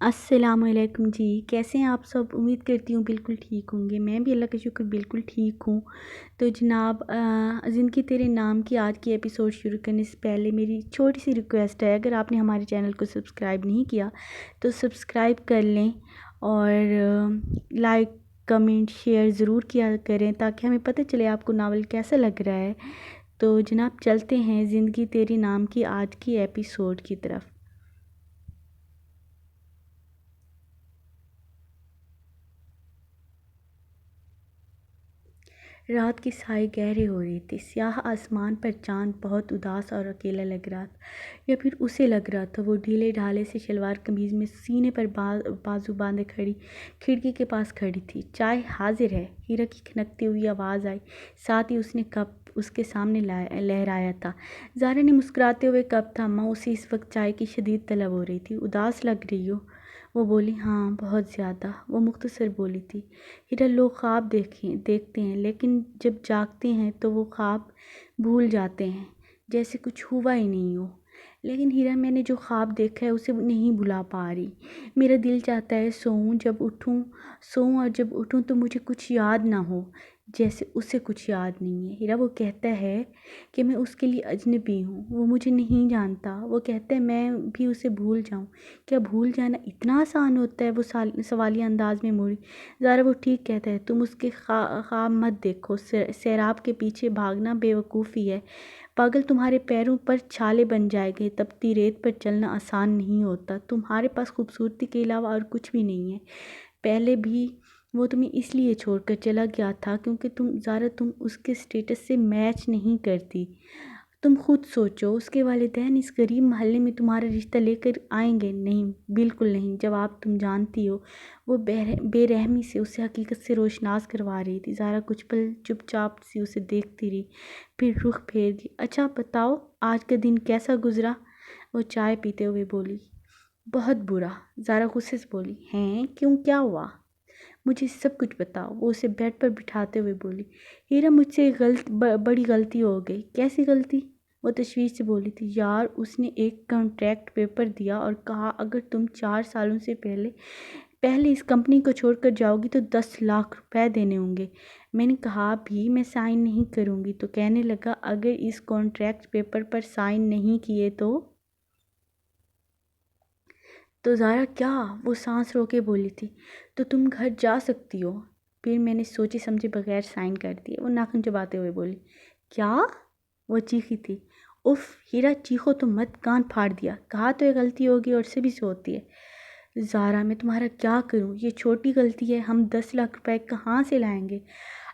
السلام علیکم جی، کیسے ہیں آپ سب؟ امید کرتی ہوں بالکل ٹھیک ہوں گے۔ میں بھی اللہ کا شکر بالکل ٹھیک ہوں۔ تو جناب، زندگی تیرے نام کی آج کی ایپیسوڈ شروع کرنے سے پہلے میری چھوٹی سی ریکویسٹ ہے، اگر آپ نے ہمارے چینل کو سبسکرائب نہیں کیا تو سبسکرائب کر لیں اور لائک کمنٹ شیئر ضرور کیا کریں تاکہ ہمیں پتہ چلے آپ کو ناول کیسا لگ رہا ہے۔ تو جناب چلتے ہیں زندگی تیرے نام کی آج کی ایپیسوڈ کی طرف۔ رات کی سائے گہرے ہو رہی تھی، سیاہ آسمان پر چاند بہت اداس اور اکیلا لگ رہا تھا، یا پھر اسے لگ رہا تھا۔ وہ ڈھیلے ڈھالے سے شلوار قمیض میں سینے پر بازو باندھے کھڑکی کے پاس کھڑی تھی۔ چائے حاضر ہے، ہیرا کی کھنکتی ہوئی آواز آئی، ساتھ ہی اس نے کپ اس کے سامنے لہرایا تھا۔ زہرا نے مسکراتے ہوئے کپ تھاما، اسے اس وقت چائے کی شدید طلب ہو رہی تھی۔ اداس لگ رہی ہو؟ وہ بولی۔ ہاں بہت زیادہ، وہ مختصر بولی تھی۔ ہیرا، لوگ خواب دیکھتے ہیں لیکن جب جاگتے ہیں تو وہ خواب بھول جاتے ہیں، جیسے کچھ ہوا ہی نہیں ہو۔ لیکن ہیرا، میں نے جو خواب دیکھا ہے اسے نہیں بھلا پا رہی۔ میرا دل چاہتا ہے سوؤں اور جب اٹھوں تو مجھے کچھ یاد نہ ہو، جیسے اسے کچھ یاد نہیں ہے۔ ہیرا، وہ کہتا ہے کہ میں اس کے لیے اجنبی ہوں، وہ مجھے نہیں جانتا۔ وہ کہتا ہے میں بھی اسے بھول جاؤں۔ کیا بھول جانا اتنا آسان ہوتا ہے؟ وہ سوالیہ انداز میں موڑی۔ زہرا، وہ ٹھیک کہتا ہے، تم اس کے خواب مت دیکھو۔ سیراب کے پیچھے بھاگنا بے وقوفی ہے۔ پاگل، تمہارے پیروں پر چھالے بن جائیں گے۔ تپتی ریت پر چلنا آسان نہیں ہوتا۔ تمہارے پاس خوبصورتی کے علاوہ اور کچھ بھی نہیں ہے۔ پہلے بھی وہ تمہیں اس لیے چھوڑ کر چلا گیا تھا کیونکہ تم اس کے سٹیٹس سے میچ نہیں کرتی۔ تم خود سوچو، اس کے والدین اس غریب محلے میں تمہارا رشتہ لے کر آئیں گے؟ نہیں، بالکل نہیں۔ جواب تم جانتی ہو۔ وہ بے رحمی سے اسے حقیقت سے روشناس کروا رہی تھی۔ زہرا کچھ پل چپ چاپ سی اسے دیکھتی رہی، پھر رخ پھیر گئی۔ اچھا بتاؤ، آج کا دن کیسا گزرا؟ وہ چائے پیتے ہوئے بولی۔ بہت برا، زہرا غصے سے بولی۔ ہیں؟ کیوں، کیا ہوا؟ مجھے سب کچھ بتاؤ، وہ اسے بیڈ پر بٹھاتے ہوئے بولی۔ ہیرا، مجھ سے بڑی غلطی ہو گئی۔ کیسی غلطی؟ وہ تشویش سے بولی تھی۔ یار، اس نے ایک کانٹریکٹ پیپر دیا اور کہا اگر تم 4 سالوں سے پہلے اس کمپنی کو چھوڑ کر جاؤ گی تو 10 لاکھ روپے دینے ہوں گے۔ میں نے کہا بھی میں سائن نہیں کروں گی، تو کہنے لگا اگر اس کانٹریکٹ پیپر پر سائن نہیں کیے تو زہرا کیا؟ وہ سانس رو کے بولی تھی۔ تو تم گھر جا سکتی ہو۔ پھر میں نے سوچے سمجھے بغیر سائن کر دیے، وہ ناخن چباتے ہوئے بولی۔ کیا؟ وہ چیخی تھی۔ اف ہیرا، چیخو تو مت، کان پھاڑ دیا۔ کہا تو یہ غلطی ہوگی اور سبھی سے ہوتی ہے۔ زہرا، میں تمہارا کیا کروں؟ یہ چھوٹی غلطی ہے، ہم 10 لاکھ روپے کہاں سے لائیں گے؟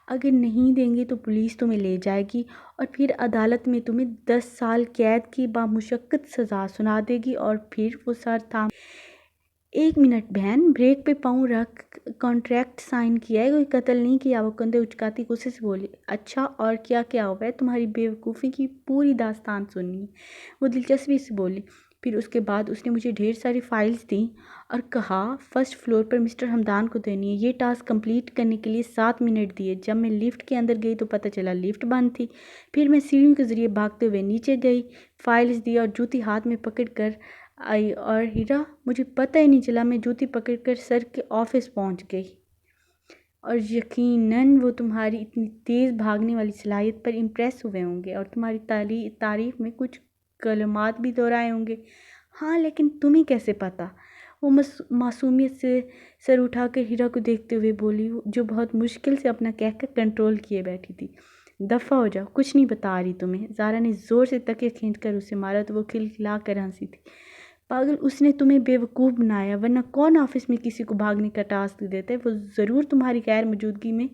اگر نہیں دیں گے تو پولیس تمہیں لے جائے گی اور پھر عدالت میں تمہیں 10 سال قید کی بامشقت سزا سنا دے گی۔ اور پھر وہ سر تھام۔ ایک منٹ بہن، بریک پہ پاؤں رکھ، کانٹریکٹ سائن کیا ہے، کوئی قتل نہیں کیا۔ وہ کندھے اچکاتی غصے سے بولی۔ اچھا، اور کیا ہوا ہے؟ تمہاری بے وقوفی کی پوری داستان سننی ہے، وہ دلچسپی سے بولی۔ پھر اس کے بعد اس نے مجھے ڈھیر ساری فائلز دیں اور کہا فرسٹ فلور پر مسٹر حمدان کو دینی ہے۔ یہ ٹاسک کمپلیٹ کرنے کے لیے 7 منٹ دیے۔ جب میں لفٹ کے اندر گئی تو پتہ چلا لفٹ بند تھی۔ پھر میں سیڑھیوں کے ذریعے بھاگتے ہوئے نیچے گئی، فائلز دی اور جوتی ہاتھ میں پکڑ کر آئی، اور ہیرا، مجھے پتہ ہی نہیں چلا میں جوتی پکڑ کر سر کے آفس پہنچ گئی۔ اور یقیناً وہ تمہاری اتنی تیز بھاگنے والی صلاحیت پر امپریس ہوئے ہوں گے اور تمہاری تعریف میں کچھ کلمات بھی دہرائے ہوں گے۔ ہاں، لیکن تمہیں کیسے پتہ؟ وہ معصومیت سے سر اٹھا کر ہیرا کو دیکھتے ہوئے بولی، جو بہت مشکل سے اپنا کہہ کنٹرول کیے بیٹھی تھی۔ دفع ہو جاؤ، کچھ نہیں بتا رہی تمہیں۔ زہرا نے زور سے تکیہ کھینچ کر اسے مارا تو وہ کھلکھلا کر ہنسی تھی۔ پاگل، اس نے تمہیں بے وقوف بنایا، ورنہ کون آفس میں کسی کو بھاگنے کا ٹاسک دیتا ہے؟ وہ ضرور تمہاری غیر موجودگی میں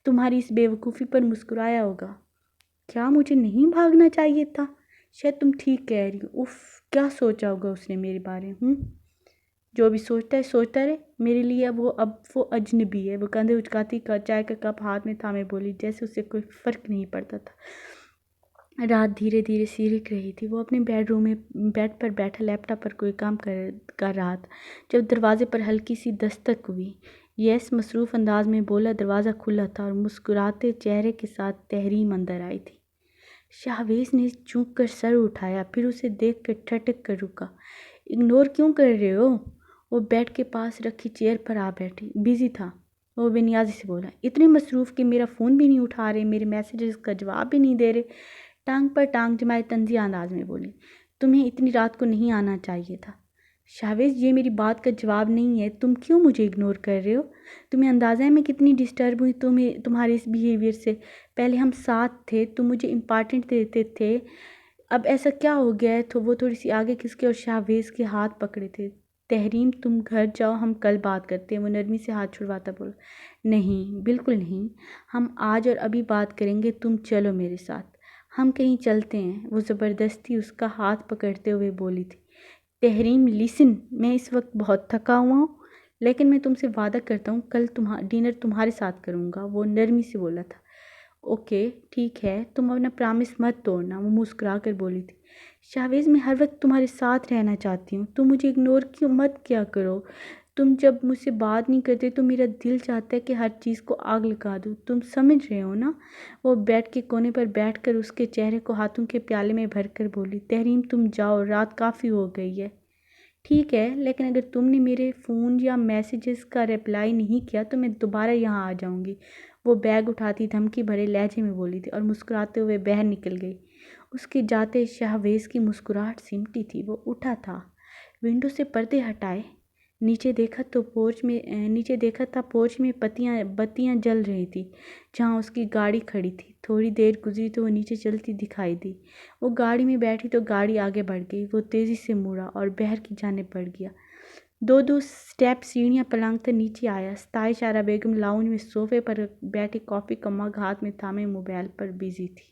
تمہاری اس بے وقوفی پر مسکرایا ہوگا۔ کیا مجھے نہیں بھاگنا چاہیے تھا؟ شاید تم ٹھیک کہہ رہی ہو۔ اف، کیا سوچا ہوگا اس نے میرے بارے میں؟ جو بھی سوچتا ہے سوچتا رہے، میرے لیے اب وہ اجنبی ہے۔ وہ کندھے اچکاتی چائے کا کپ ہاتھ میں تھامے بولی، جیسے اسے کوئی فرق نہیں پڑتا تھا۔ رات دھیرے دھیرے سیرک رہی تھی۔ وہ اپنے بیڈ پر بیٹھا لیپ ٹاپ پر کوئی کام کر رہا تھا جب دروازے پر ہلکی سی دستک ہوئی۔ یس مصروف انداز میں بولا۔ دروازہ کھلا تھا اور مسکراتے چہرے کے ساتھ تحریم اندر آئی تھی۔ شاہویز نے چونک کر سر اٹھایا، پھر اسے دیکھ کر ٹھٹک کر رکا۔ اگنور کیوں کر رہے ہو؟ وہ بیڈ کے پاس رکھی چیئر پر آ بیٹھی۔ بزی تھا، وہ بے نیازی سے بولا۔ اتنے مصروف کہ میرا فون بھی نہیں اٹھا رہے، میرے میسیجز کا جواب بھی نہیں دے رہے۔ ٹانگ پر ٹانگ جمائے طنزیہ انداز میں بولی، تمہیں اتنی رات کو نہیں آنا چاہیے تھا۔ شاویز، یہ میری بات کا جواب نہیں ہے، تم کیوں مجھے اگنور کر رہے ہو؟ تمہیں اندازہ ہے میں کتنی ڈسٹرب ہوئی تمہارے اس بیہیویئر سے؟ پہلے ہم ساتھ تھے، تم مجھے امپارٹنٹ دیتے تھے، اب ایسا کیا ہو گیا ہے؟ تو وہ تھوڑی سی آگے کھس کے اور شاویز کے ہاتھ پکڑے تھے۔ تحریم، تم گھر جاؤ، ہم کل بات کرتے ہیں۔ وہ نرمی سے ہاتھ چھڑواتا بولا، نہیں، بالکل نہیں، ہم آج اور ابھی بات کریں گے، تم چلو میرے ساتھ، ہم کہیں چلتے ہیں۔ وہ زبردستی اس کا ہاتھ پکڑتے ہوئے بولی تھی۔ تحریم، لیسن، میں اس وقت بہت تھکا ہوا ہوں، لیکن میں تم سے وعدہ کرتا ہوں کل ڈنر تمہارے ساتھ کروں گا۔ وہ نرمی سے بولا تھا۔ اوکے، ٹھیک ہے، تم اپنا پرامس مت توڑنا، وہ مسکرا کر بولی تھی۔ شاویز، میں ہر وقت تمہارے ساتھ رہنا چاہتی ہوں، تم مجھے اگنور کیوں مت کیا کرو۔ تم جب مجھ سے بات نہیں کرتے تو میرا دل چاہتا ہے کہ ہر چیز کو آگ لگا دوں، تم سمجھ رہے ہو نا؟ وہ بیڈ کے کونے پر بیٹھ کر اس کے چہرے کو ہاتھوں کے پیالے میں بھر کر بولی، تحریم تم جاؤ، رات کافی ہو گئی ہے۔ ٹھیک ہے، لیکن اگر تم نے میرے فون یا میسیجز کا رپلائی نہیں کیا تو میں دوبارہ یہاں آ جاؤں گی۔ وہ بیگ اٹھاتی دھمکی بھرے لہجے میں بولی تھی اور مسکراتے ہوئے باہر نکل گئی۔ اس کے جاتے شاویز کی مسکراہٹ سمٹی تھی۔ وہ اٹھا تھا، ونڈو سے پردے ہٹائے، نیچے دیکھا تھا پورچ میں بتیاں جل رہی تھی جہاں اس کی گاڑی کھڑی تھی۔ تھوڑی دیر گزری تو وہ نیچے چلتی دکھائی دی۔ وہ گاڑی میں بیٹھی تو گاڑی آگے بڑھ گئی۔ وہ تیزی سے مڑا اور باہر کی جانب بڑھ گیا۔ دو سٹیپ سیڑھیاں پلنگ نیچے آیا۔ ستائش آرا بیگم لاؤنج میں صوفے پر بیٹھی کافی کا مگ ہاتھ میں تھامے موبائل پر بزی تھی۔